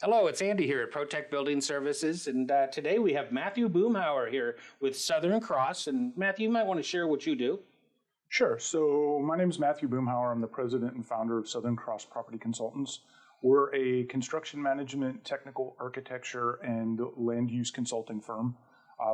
Hello, it's Andy here at ProTec Building Services, and today we have Matthew Boomhower here with Southern Cross. And Matthew, you might want to share what you do. Sure. So my name is Matthew Boomhower. I'm the president and founder of Southern Cross Property Consultants. We're a construction management, technical architecture, and land use consulting firm.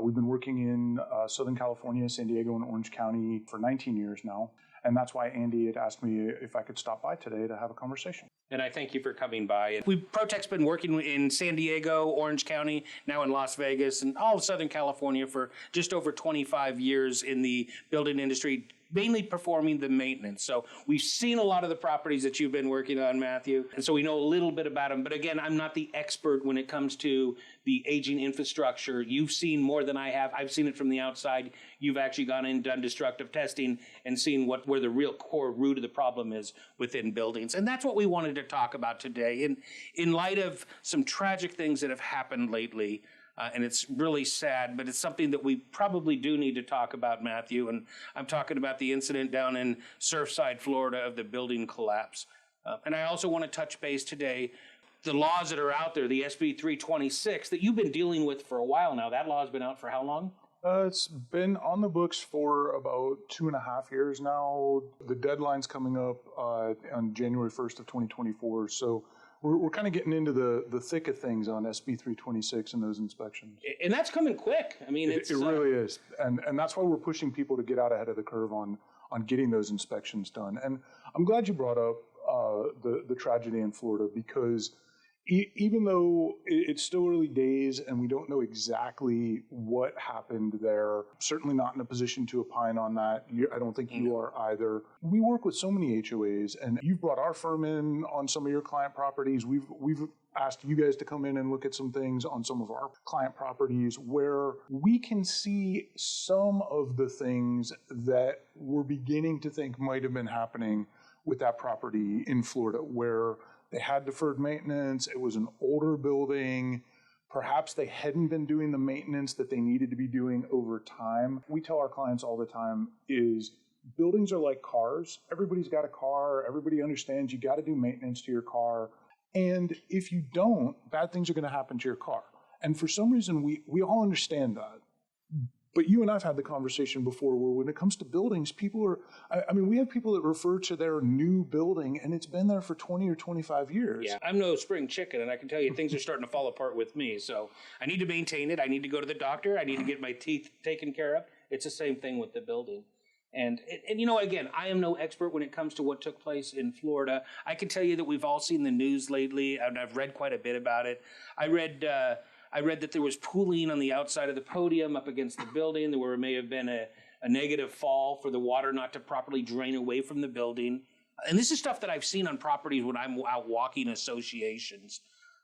We've been working in Southern California, San Diego, and Orange County for 19 years now. And that's why Andy had asked me if I could stop by today to have a conversation. And I thank you for coming by. ProTec's been working in San Diego, Orange County, now in Las Vegas, and all of Southern California for just over 25 years in the building industry, mainly performing the maintenance. So we've seen a lot of the properties that you've been working on, Matthew, and so we know a little bit about them. But again, I'm not the expert when it comes to the aging infrastructure. You've seen more than I have. I've seen it from the outside. You've actually gone in and done destructive testing and seen where the real core root of the problem is within buildings. And that's what we wanted to talk about today. In light of some tragic things that have happened lately, and it's really sad, but it's something that we probably do need to talk about, Matthew. And I'm talking about the incident down in Surfside, Florida, of the building collapse. And I also want to touch base today, the laws that are out there, the SB 326, that you've been dealing with for a while now. That law has been out for how long? It's been on the books for about 2.5 years now. The deadline's coming up on January 1st of 2024. So we're kind of getting into the thick of things on SB 326 and those inspections. And that's coming quick. I mean, it really is. And that's why we're pushing people to get out ahead of the curve on getting those inspections done. And I'm glad you brought up the tragedy in Florida, because even though it's still early days and we don't know exactly what happened there, certainly not in a position to opine on that. I don't think you are either. We work with so many HOAs, and you've brought our firm in on some of your client properties. We've asked you guys to come in and look at some things on some of our client properties where we can see some of the things that we're beginning to think might have been happening with that property in Florida, where they had deferred maintenance. It was an older building. Perhaps they hadn't been doing the maintenance that they needed to be doing over time. We tell our clients all the time is buildings are like cars. Everybody's got a car. Everybody understands you got to do maintenance to your car. And if you don't, bad things are going to happen to your car. And for some reason, we all understand that. But you and I've had the conversation before where when it comes to buildings, we have people that refer to their new building and it's been there for 20 or 25 years. Yeah, I'm no spring chicken, and I can tell you things are starting to fall apart with me. So I need to maintain it. I need to go to the doctor. I need to get my teeth taken care of. It's the same thing with the building. And again, I am no expert when it comes to what took place in Florida. I can tell you that we've all seen the news lately, and I've read quite a bit about it. I read that there was pooling on the outside of the podium up against the building. There may have been a negative fall for the water not to properly drain away from the building. And this is stuff that I've seen on properties when I'm out walking associations.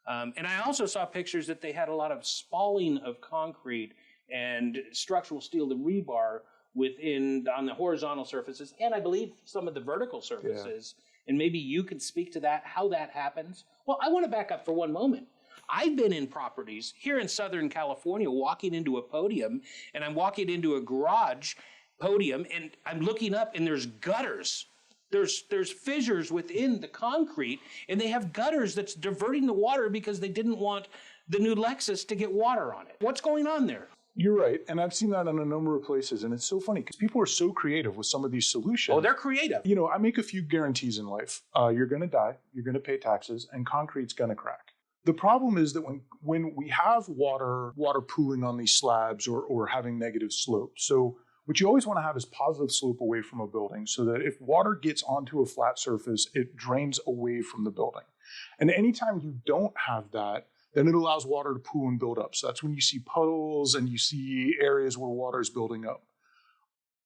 And I also saw pictures that they had a lot of spalling of concrete and structural steel, the rebar, on the horizontal surfaces, and I believe some of the vertical surfaces. Yeah. And maybe you can speak to that, how that happens. Well, I want to back up for one moment. I've been in properties here in Southern California walking into a podium, and I'm walking into a garage podium, and I'm looking up, and there's gutters. There's fissures within the concrete, and they have gutters that's diverting the water because they didn't want the new Lexus to get water on it. What's going on there? You're right, and I've seen that in a number of places, and it's so funny because people are so creative with some of these solutions. Oh, they're creative. I make a few guarantees in life. You're going to die, you're going to pay taxes, and concrete's going to crack. The problem is that when we have water pooling on these slabs or having negative slope, so what you always want to have is positive slope away from a building so that if water gets onto a flat surface, it drains away from the building. And anytime you don't have that, then it allows water to pool and build up. So that's when you see puddles and you see areas where water is building up.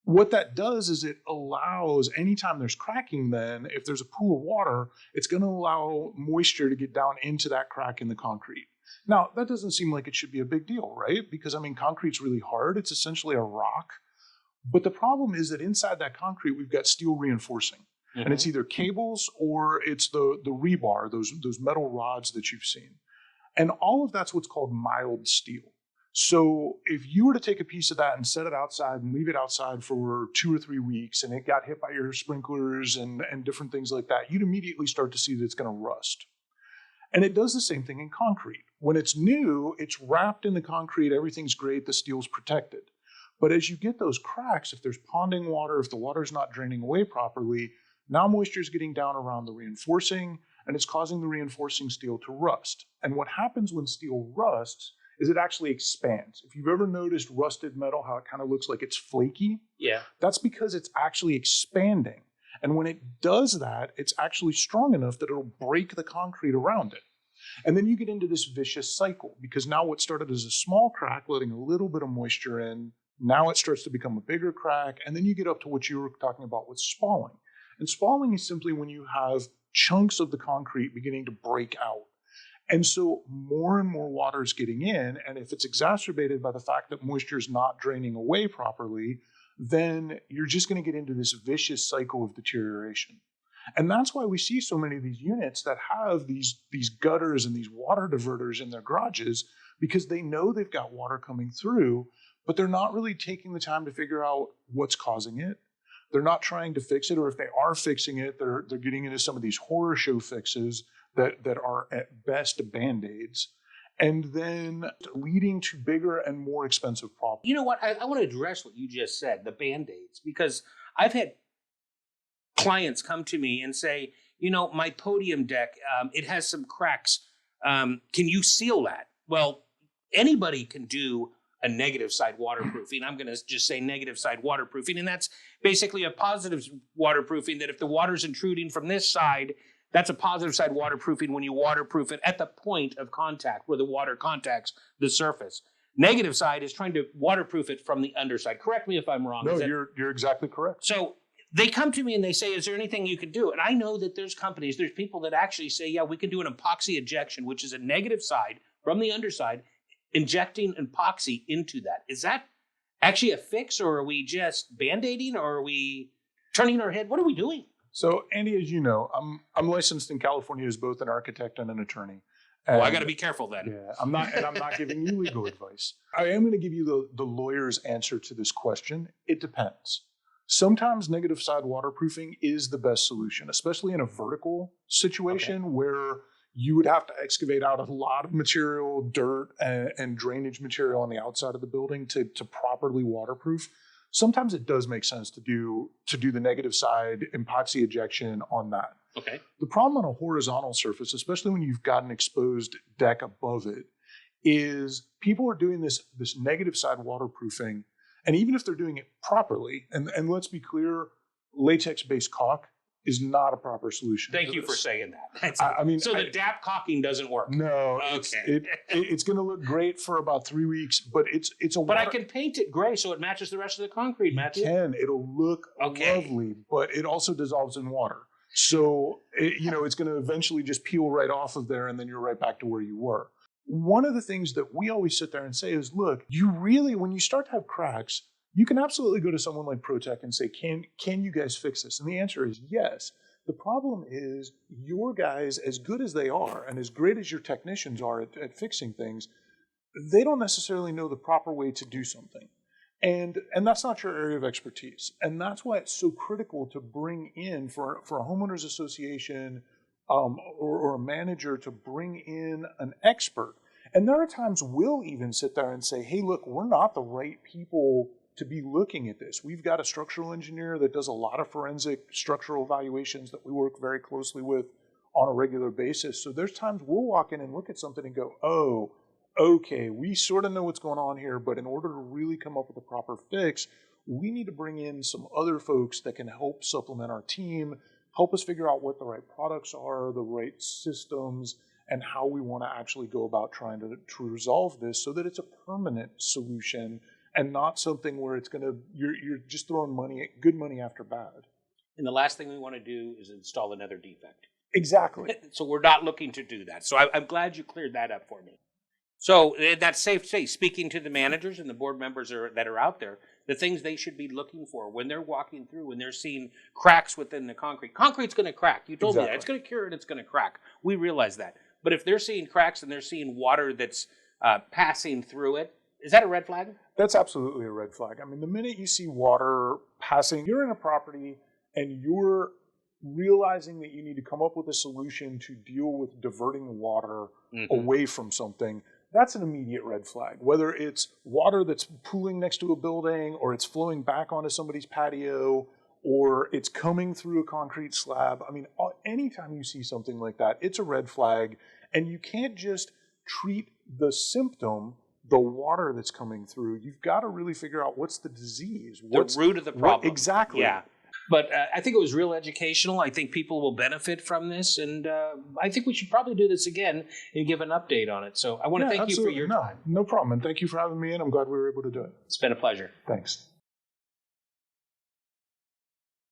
What that does is it allows, anytime there's cracking, then if there's a pool of water, it's going to allow moisture to get down into that crack in the concrete. Now, that doesn't seem like it should be a big deal, right? Because, concrete's really hard. It's essentially a rock. But the problem is that inside that concrete, we've got steel reinforcing. Mm-hmm. And it's either cables or it's the rebar, those metal rods that you've seen. And all of that's what's called mild steel. So if you were to take a piece of that and set it outside and leave it outside for 2 or 3 weeks and it got hit by your sprinklers and different things like that, you'd immediately start to see that it's going to rust. And it does the same thing in concrete. When it's new, it's wrapped in the concrete, everything's great, the steel's protected. But as you get those cracks, if there's ponding water, if the water's not draining away properly, now moisture is getting down around the reinforcing, and it's causing the reinforcing steel to rust. And what happens when steel rusts is it actually expands. If you've ever noticed rusted metal, how it kind of looks like it's flaky, that's because it's actually expanding. And when it does that, it's actually strong enough that it'll break the concrete around it. And then you get into this vicious cycle, because now what started as a small crack, letting a little bit of moisture in, now it starts to become a bigger crack. And then you get up to what you were talking about with spalling. And spalling is simply when you have chunks of the concrete beginning to break out. And so more and more water is getting in. And if it's exacerbated by the fact that moisture is not draining away properly, then you're just going to get into this vicious cycle of deterioration. And that's why we see so many of these units that have these gutters and these water diverters in their garages, because they know they've got water coming through, but they're not really taking the time to figure out what's causing it. They're not trying to fix it, or if they are fixing it, they're getting into some of these horror show fixes that are at best Band-Aids, and then leading to bigger and more expensive problems. You know what? I want to address what you just said, the Band-Aids, because I've had clients come to me and say, my podium deck, it has some cracks. Can you seal that? Well, anybody can do a negative side waterproofing. I'm going to just say negative side waterproofing, and that's basically a positive waterproofing, that if the water's intruding from this side, that's a positive side waterproofing when you waterproof it at the point of contact where the water contacts the surface. Negative side is trying to waterproof it from the underside. Correct me if I'm wrong. No, you're exactly correct. So they come to me and they say, is there anything you can do? And I know that there's people that actually say, yeah, we can do an epoxy ejection, which is a negative side from the underside, injecting epoxy into that. Is that actually a fix, or are we just Band-Aiding, or are we turning our head? What are we doing? So, Andy, as you know, I'm licensed in California as both an architect and an attorney. Well, I got to be careful then. Yeah, I'm not giving you legal advice. I am going to give you the lawyer's answer to this question. It depends. Sometimes negative side waterproofing is the best solution, especially in a vertical situation where you would have to excavate out a lot of material, dirt, and drainage material on the outside of the building to properly waterproof. Sometimes it does make sense to do the negative side epoxy ejection on that. Okay. The problem on a horizontal surface, especially when you've got an exposed deck above it, is people are doing this negative side waterproofing, and even if they're doing it properly, and let's be clear, latex-based caulk is not a proper solution. Thank you for saying that. So the DAP caulking doesn't work. No. Okay. It's going to look great for about 3 weeks, but it's a. But I can paint it gray so it matches the rest of the concrete, Matthew. You can. It'll look lovely, but it also dissolves in water. So it's going to eventually just peel right off of there, and then you're right back to where you were. One of the things that we always sit there and say is, look, when you start to have cracks, you can absolutely go to someone like ProTec and say, can you guys fix this? And the answer is yes. The problem is your guys, as good as they are and as great as your technicians are at fixing things, they don't necessarily know the proper way to do something. And that's not your area of expertise. And that's why it's so critical to bring in for a homeowners association or a manager to bring in an expert. And there are times we'll even sit there and say, hey, look, we're not the right people to be looking at this. We've got a structural engineer that does a lot of forensic structural evaluations that we work very closely with on a regular basis. So there's times we'll walk in and look at something and go, oh, okay, we sort of know what's going on here, but in order to really come up with a proper fix, we need to bring in some other folks that can help supplement our team, help us figure out what the right products are, the right systems, and how we want to actually go about trying to resolve this so that it's a permanent solution and not something where you're just throwing good money after bad. And the last thing we want to do is install another defect. Exactly. So we're not looking to do that. So I'm glad you cleared that up for me. So that's safe to say, speaking to the managers and the board members that are out there, the things they should be looking for when they're walking through, when they're seeing cracks within the concrete. Concrete's going to crack. You told me that. It's going to cure and it's going to crack. We realize that. But if they're seeing cracks and they're seeing water that's passing through it, is that a red flag? That's absolutely a red flag. I mean, the minute you see water passing, you're in a property and you're realizing that you need to come up with a solution to deal with diverting water away from something, that's an immediate red flag. Whether it's water that's pooling next to a building, or it's flowing back onto somebody's patio, or it's coming through a concrete slab. I mean, anytime you see something like that, it's a red flag. And you can't just treat the symptom, the water that's coming through. You've got to really figure out what's the disease. What's the root of the problem. Exactly. Yeah. But I think it was real educational. I think people will benefit from this. And I think we should probably do this again and give an update on it. So I want to thank you for your time. No problem. And thank you for having me in. I'm glad we were able to do it. It's been a pleasure. Thanks.